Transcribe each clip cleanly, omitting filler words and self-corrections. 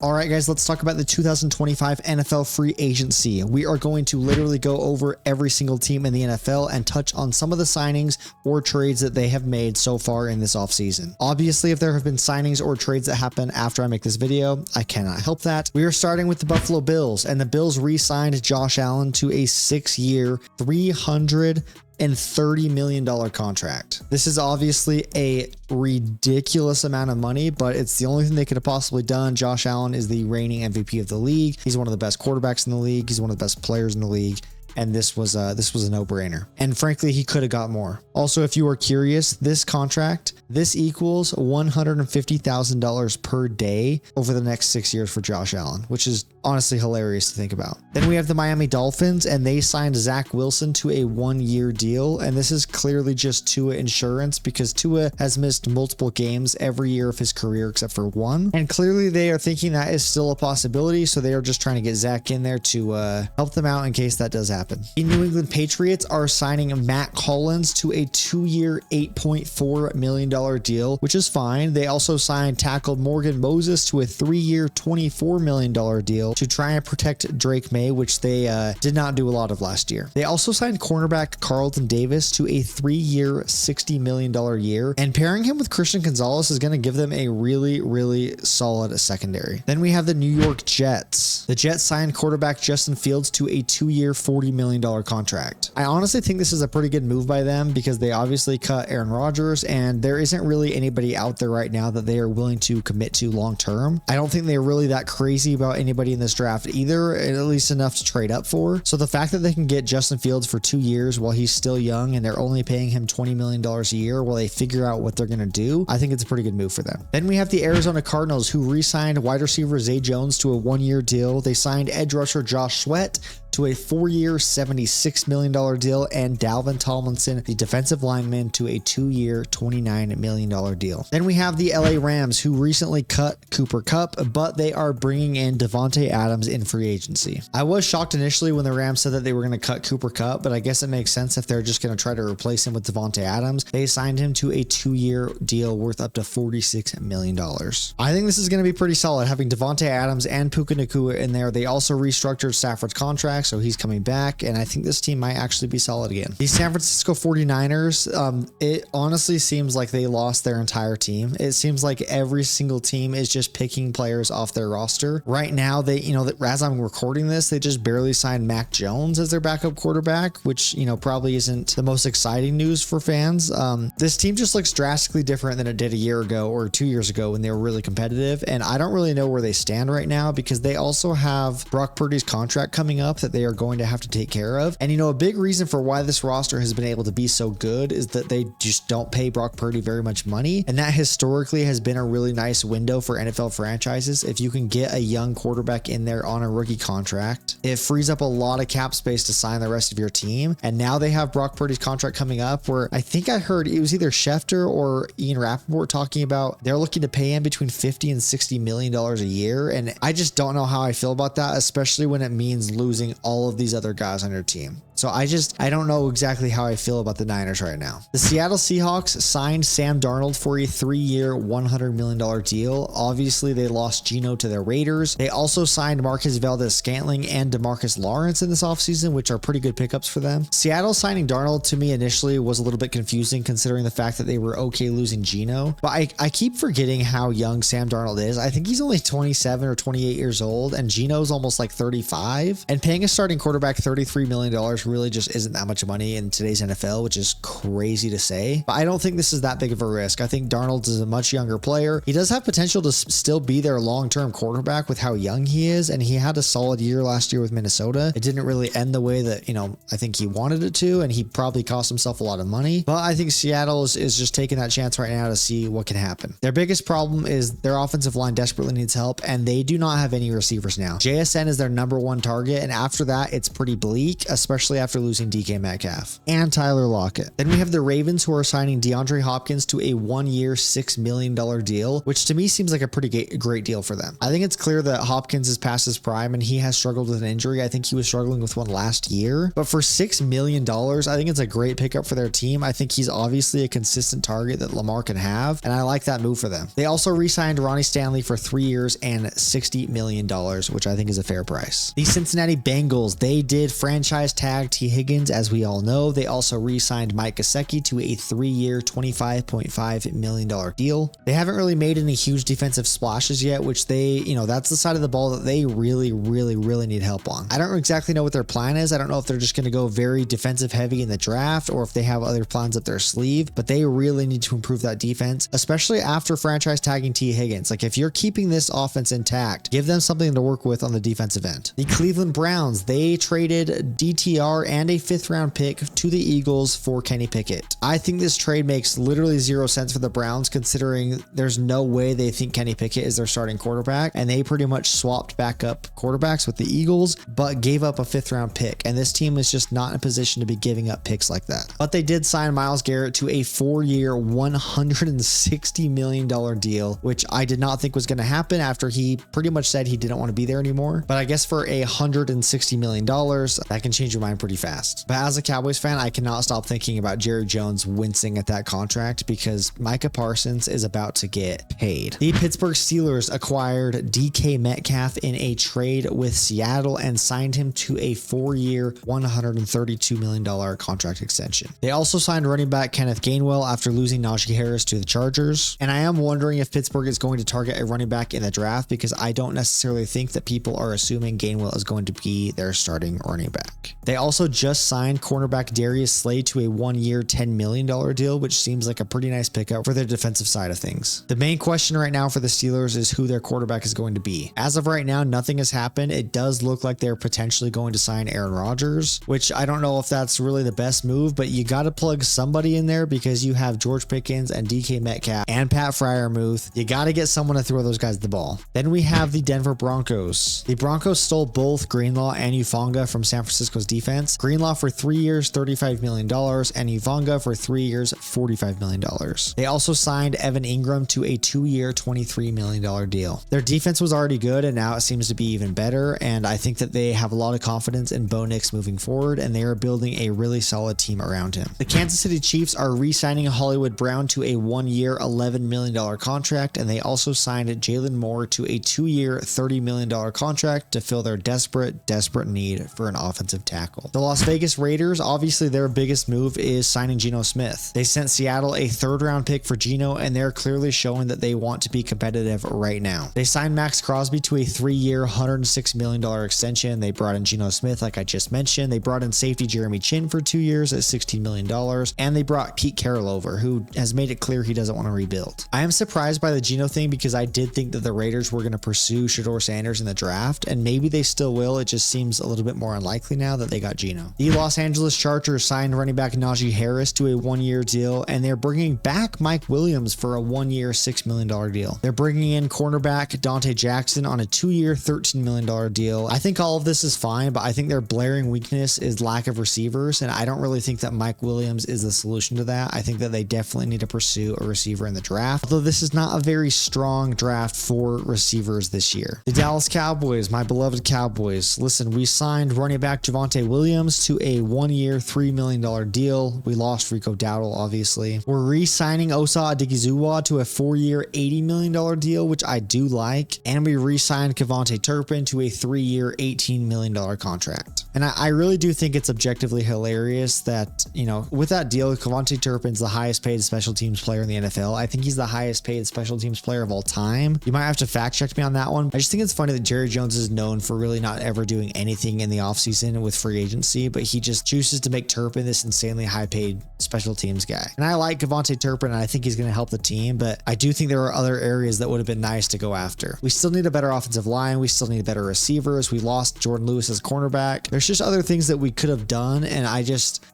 All right, guys, let's talk about the 2025 NFL free agency. We are going to literally go over every single team in the NFL and touch on some of the signings or trades that they have made so far in this offseason. Obviously, if there have been signings or trades that happen after I make this video, I cannot help that. We are starting with the Buffalo Bills, and the Bills re-signed Josh Allen to a 6-year, $330 million contract. This is obviously a ridiculous amount of money, but it's the only thing they could have possibly done. Josh Allen is the reigning MVP of the league. He's one of the best quarterbacks in the league. He's one of the best players in the league. And this was a no-brainer. And frankly, he could have got more. Also, if you are curious, this contract, this equals $150,000 per day over the next 6 years for Josh Allen, which is honestly hilarious to think about. Then we have the Miami Dolphins, and they signed Zach Wilson to a 1-year deal. And this is clearly just Tua insurance because Tua has missed multiple games every year of his career except for one. And clearly they are thinking that is still a possibility. So they are just trying to get Zach in there to help them out in case that does happen. The New England Patriots are signing Matt Collins to a 2-year, $8.4 million deal, which is fine. They also signed tackle Morgan Moses to a 3-year, $24 million deal to try and protect Drake May, which they did not do a lot of last year. They also signed cornerback Carlton Davis to a 3-year, $60 million year, and pairing him with Christian Gonzalez is going to give them a really, really solid secondary. Then we have the New York Jets. The Jets signed quarterback Justin Fields to a 2-year, $40 million contract. I honestly think this is a pretty good move by them because they obviously cut Aaron Rodgers, and there isn't really anybody out there right now that they are willing to commit to long term. I don't think they're really that crazy about anybody in this draft either, at least enough to trade up for. So the fact that they can get Justin Fields for 2 years while he's still young and they're only paying him $20 million a year while they figure out what they're going to do, I think it's a pretty good move for them. Then we have the Arizona Cardinals, who re-signed wide receiver Zay Jones to a 1-year deal. They signed edge rusher Josh Sweat to a 4-year, $76 million deal, and Dalvin Tomlinson, the defensive lineman, to a 2-year, $29 million deal. Then we have the LA Rams, who recently cut Cooper Kupp, but they are bringing in Davante Adams in free agency. I was shocked initially when the Rams said that they were going to cut Cooper Kupp, but I guess it makes sense if they're just going to try to replace him with Davante Adams. They signed him to a 2-year deal worth up to $46 million. I think this is going to be pretty solid, having Davante Adams and Puka Nacua in there. They also restructured Stafford's contract, so he's coming back, and I think this team might actually be solid again. The San Francisco 49ers, it honestly seems like they lost their entire team. It seems like every single team is just picking players off their roster. Right now, they, as I'm recording this, they just barely signed Mac Jones as their backup quarterback, which, probably isn't the most exciting news for fans. This team just looks drastically different than it did a year ago or 2 years ago when they were really competitive, and I don't really know where they stand right now because they also have Brock Purdy's contract coming up that they are going to have to take care of. And a big reason for why this roster has been able to be so good is that they just don't pay Brock Purdy very much money, and that historically has been a really nice window for NFL franchises. If you can get a young quarterback in there on a rookie contract, it frees up a lot of cap space to sign the rest of your team. And now they have Brock Purdy's contract coming up, where I think I heard it was either Schefter or Ian Rappaport talking about they're looking to pay him between $50 and $60 million a year, and I just don't know how I feel about that, especially when it means losing all of these other guys on your team. So I don't know exactly how I feel about the Niners right now. The Seattle Seahawks signed Sam Darnold for a 3-year, $100 million deal. Obviously, they lost Geno to the Raiders. They also signed Marcus Valdes-Scantling and DeMarcus Lawrence in this offseason, which are pretty good pickups for them. Seattle signing Darnold to me initially was a little bit confusing considering the fact that they were okay losing Geno. But I keep forgetting how young Sam Darnold is. I think he's only 27 or 28 years old, and Geno's almost like 35. And paying a starting quarterback $33 million really just isn't that much money in today's NFL, which is crazy to say. But I don't think this is that big of a risk. I think Darnold is a much younger player. He does have potential to still be their long-term quarterback with how young he is, and he had a solid year last year with Minnesota. It didn't really end the way that, I think he wanted it to, and he probably cost himself a lot of money. But I think Seattle is just taking that chance right now to see what can happen. Their biggest problem is their offensive line desperately needs help, and they do not have any receivers now. JSN is their #1 target, and after after that, it's pretty bleak, especially after losing DK Metcalf and Tyler Lockett. Then we have the Ravens, who are signing DeAndre Hopkins to a 1-year, $6 million deal, which to me seems like a pretty great deal for them. I think it's clear that Hopkins is past his prime and he has struggled with an injury. I think he was struggling with one last year, but for $6 million, I think it's a great pickup for their team. I think he's obviously a consistent target that Lamar can have, and I like that move for them. They also re-signed Ronnie Stanley for 3 years and $60 million, which I think is a fair price. The Cincinnati Bengals, they did franchise tag T. Higgins, as we all know. They also re-signed Mike Gesicki to a 3-year, $25.5 million deal. They haven't really made any huge defensive splashes yet, which they, that's the side of the ball that they really need help on. I don't exactly know what their plan is. I don't know if they're just going to go very defensive heavy in the draft or if they have other plans up their sleeve, but they really need to improve that defense, especially after franchise tagging T. Higgins. Like, if you're keeping this offense intact, give them something to work with on the defensive end. The Cleveland Browns, they traded DTR and a 5th round pick to the Eagles for Kenny Pickett. I think this trade makes literally 0 sense for the Browns, considering there's no way they think Kenny Pickett is their starting quarterback, and they pretty much swapped back up quarterbacks with the Eagles, but gave up a 5th round pick, and this team is just not in a position to be giving up picks like that. But they did sign Myles Garrett to a 4-year, $160 million deal, which I did not think was going to happen after he pretty much said he didn't want to be there anymore. But I guess for $160 million, that can change your mind pretty fast. But as a Cowboys fan, I cannot stop thinking about Jerry Jones wincing at that contract, because Micah Parsons is about to get paid. The Pittsburgh Steelers acquired DK Metcalf in a trade with Seattle and signed him to a 4-year, $132 million contract extension. They also signed running back Kenneth Gainwell after losing Najee Harris to the Chargers. And I am wondering if Pittsburgh is going to target a running back in the draft, because I don't necessarily think that people are assuming Gainwell is going to be their starting running back. They also just signed cornerback Darius Slay to a 1-year, $10 million deal, which seems like a pretty nice pickup for their defensive side of things. The main question right now for the Steelers is who their quarterback is going to be. As of right now, nothing has happened. It does look like they're potentially going to sign Aaron Rodgers, which I don't know if that's really the best move, but you got to plug somebody in there, because you have George Pickens and DK Metcalf and Pat Freiermuth. You got to get someone to throw those guys the ball. Then we have the Denver Broncos. The Broncos stole both Greenlaw and Ufanga from San Francisco's defense. Greenlaw for 3 years, $35 million, and Ufanga for 3 years, $45 million. They also signed Evan Ingram to a 2-year, $23 million deal. Their defense was already good, and now it seems to be even better, and I think that they have a lot of confidence in Bo Nix moving forward, and they are building a really solid team around him. The Kansas City Chiefs are re-signing Hollywood Brown to a 1-year, $11 million contract, and they also signed Jalen Moore to a 2-year, $30 million contract to fill their desperate need for an offensive tackle. The Las Vegas Raiders, obviously their biggest move is signing Geno Smith. They sent Seattle a 3rd round pick for Geno, and they're clearly showing that they want to be competitive right now. They signed Max Crosby to a 3-year, $106 million extension. They brought in Geno Smith, like I just mentioned. They brought in safety Jeremy Chin for 2 years at $16 million, and they brought Pete Carroll over, who has made it clear he doesn't want to rebuild. I am surprised by the Geno thing, because I did think that the Raiders were going to pursue Shedeur Sanders in the draft, and maybe they still will. It just seems a little bit more unlikely now that they got Geno. The Los Angeles Chargers signed running back Najee Harris to a 1-year deal, and they're bringing back Mike Williams for a 1-year, $6 million deal. They're bringing in cornerback Dante Jackson on a 2-year, $13 million deal. I think all of this is fine, but I think their blaring weakness is lack of receivers, and I don't really think that Mike Williams is the solution to that. I think that they definitely need to pursue a receiver in the draft, although this is not a very strong draft for receivers this year. The Dallas Cowboys, my beloved Cowboys. Listen, we signed running back Javonte Williams to a 1-year, $3 million deal. We lost Rico Dowdle, obviously. We're re-signing Osa Odighizuwa to a 4-year, $80 million deal, which I do like. And we re-signed Kevontae Turpin to a 3-year, $18 million contract. And I really do think it's objectively hilarious that, with that deal, Kevontae Turpin's the highest paid special teams player in the NFL. I think he's the highest paid special teams player of all time. You might have to fact check me on that one. I just think it's funny that Jerry Jones is known for really not ever doing anything in the offseason with free agency, but he just chooses to make Turpin this insanely high paid special teams guy. And I like Kevontae Turpin, and I think he's going to help the team, but I do think there are other areas that would have been nice to go after. We still need a better offensive line. We still need better receivers. We lost Jordan Lewis as cornerback. There's just other things that we could have done, and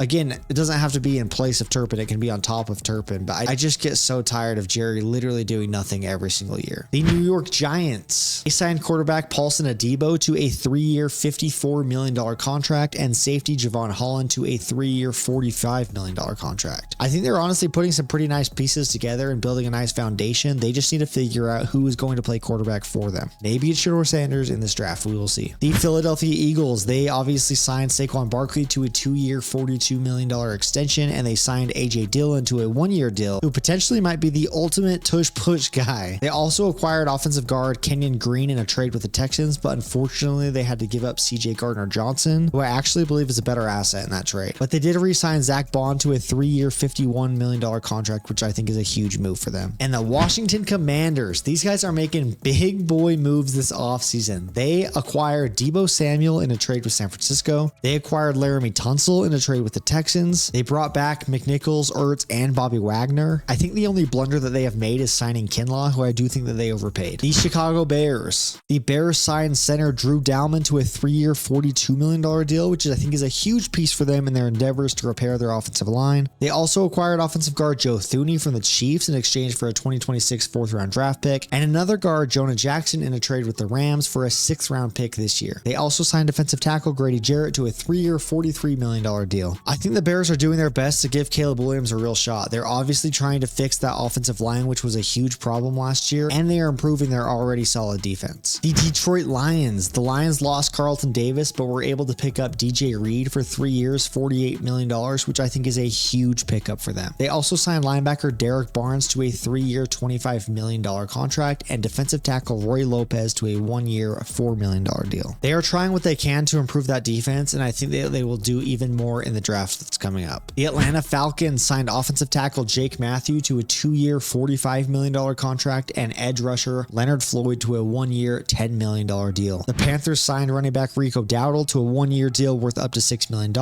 again, it doesn't have to be in place of Turpin. It can be on top of Turpin, but I just get so tired of Jerry literally doing nothing every single year. The New York Giants, they signed quarterback Paulson Adebo to a 3-year, $50 $54 million contract, and safety Javon Holland to a 3-year, $45 million contract. I think they're honestly putting some pretty nice pieces together and building a nice foundation. They just need to figure out who is going to play quarterback for them. Maybe it's Shedeur Sanders in this draft. We will see. The Philadelphia Eagles, they obviously signed Saquon Barkley to a 2-year, $42 million extension, and they signed AJ Dillon to a 1-year deal, who potentially might be the ultimate tush-push guy. They also acquired offensive guard Kenyon Green in a trade with the Texans, but unfortunately they had to give up CJ Gardner-Johnson, who I actually believe is a better asset in that trade. But they did re-sign Zach Bond to a 3-year, $51 million contract, which I think is a huge move for them. And the Washington Commanders, these guys are making big boy moves this offseason. They acquired Deebo Samuel in a trade with San Francisco. They acquired Laramie Tunsil in a trade with the Texans. They brought back McNichols, Ertz, and Bobby Wagner. I think the only blunder that they have made is signing Kinlaw, who I do think that they overpaid. The Chicago Bears. The Bears signed center Drew Dalman to a 3-year, $42 million deal, which I think is a huge piece for them in their endeavors to repair their offensive line. They also acquired offensive guard Joe Thuney from the Chiefs in exchange for a 2026 4th-round draft pick, and another guard, Jonah Jackson, in a trade with the Rams for a 6th-round pick this year. They also signed defensive tackle Grady Jarrett to a 3-year, $43 million deal. I think the Bears are doing their best to give Caleb Williams a real shot. They're obviously trying to fix that offensive line, which was a huge problem last year, and they are improving their already solid defense. The Detroit Lions. The Lions lost Carlton Davis, but were able to pick up DJ Reed for 3 years, $48 million, which I think is a huge pickup for them. They also signed linebacker Derek Barnes to a 3-year, $25 million contract, and defensive tackle Roy Lopez to a 1-year, $4 million deal. They are trying what they can to improve that defense, and I think they will do even more in the draft that's coming up. The Atlanta Falcons signed offensive tackle Jake Matthew to a 2-year, $45 million contract, and edge rusher Leonard Floyd to a 1-year, $10 million deal. The Panthers signed running back Rico Dowdle to a 1-year deal worth up to $6 million,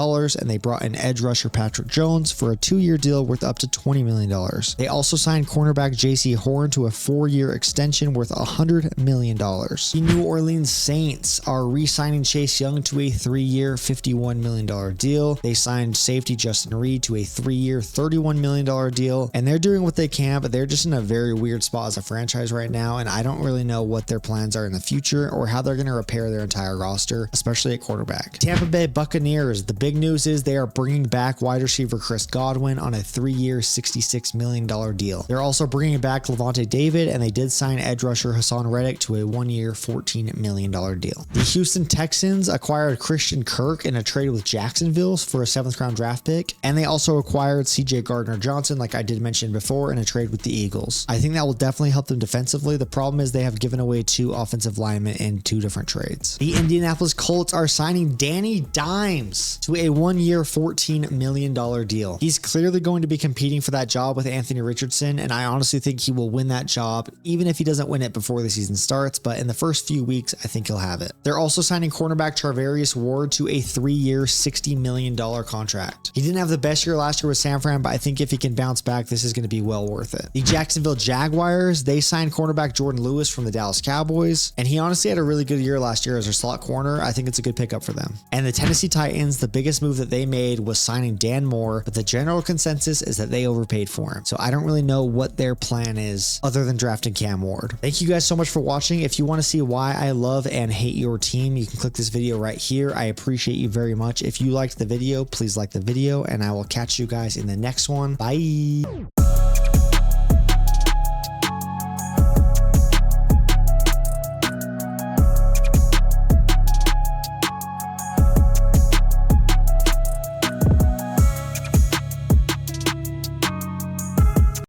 and they brought in edge rusher Patrick Jones for a 2-year deal worth up to $20 million. They also signed cornerback JC Horn to a 4-year extension worth $100 million. The New Orleans Saints are re-signing Chase Young to a 3-year, $51 million deal. They signed safety Justin Reed to a 3-year, $31 million deal, and they're doing what they can, but they're just in a very weird spot as a franchise right now, and I don't really know what their plans are in the future or how they're going to repair their entire roster, especially at quarterback. Tampa Bay Buccaneers. The big news is they are bringing back wide receiver Chris Godwin on a 3-year, $66 million deal. They're also bringing back Levante David, and they did sign edge rusher Hassan Reddick to a 1-year, $14 million deal. The Houston Texans acquired Christian Kirk in a trade with Jacksonville for a 7th-round draft pick, and they also acquired CJ Gardner-Johnson, like I did mention before, in a trade with the Eagles. I think that will definitely help them defensively. The problem is they have given away 2 offensive linemen in 2 different trades. The Indianapolis Colts are signing Danny Dimes to a 1-year, $14 million deal. He's clearly going to be competing for that job with Anthony Richardson, and I honestly think he will win that job, even if he doesn't win it before the season starts, but in the first few weeks, I think he'll have it. They're also signing cornerback Charvarius Ward to a 3-year, $60 million contract. He didn't have the best year last year with San Fran, but I think if he can bounce back, this is going to be well worth it. The Jacksonville Jaguars, they signed cornerback Jordan Lewis from the Dallas Cowboys, and he honestly had a really good year last year as their slot corner. I think it's a good pickup for them. And the Tennessee Titans, the biggest move that they made was signing Dan Moore, but the general consensus is that they overpaid for him. So I don't really know what their plan is other than drafting Cam Ward. Thank you guys so much for watching. If you want to see why I love and hate your team, you can click this video right here. I appreciate you very much. If you liked the video, please like the video, and I will catch you guys in the next one. Bye.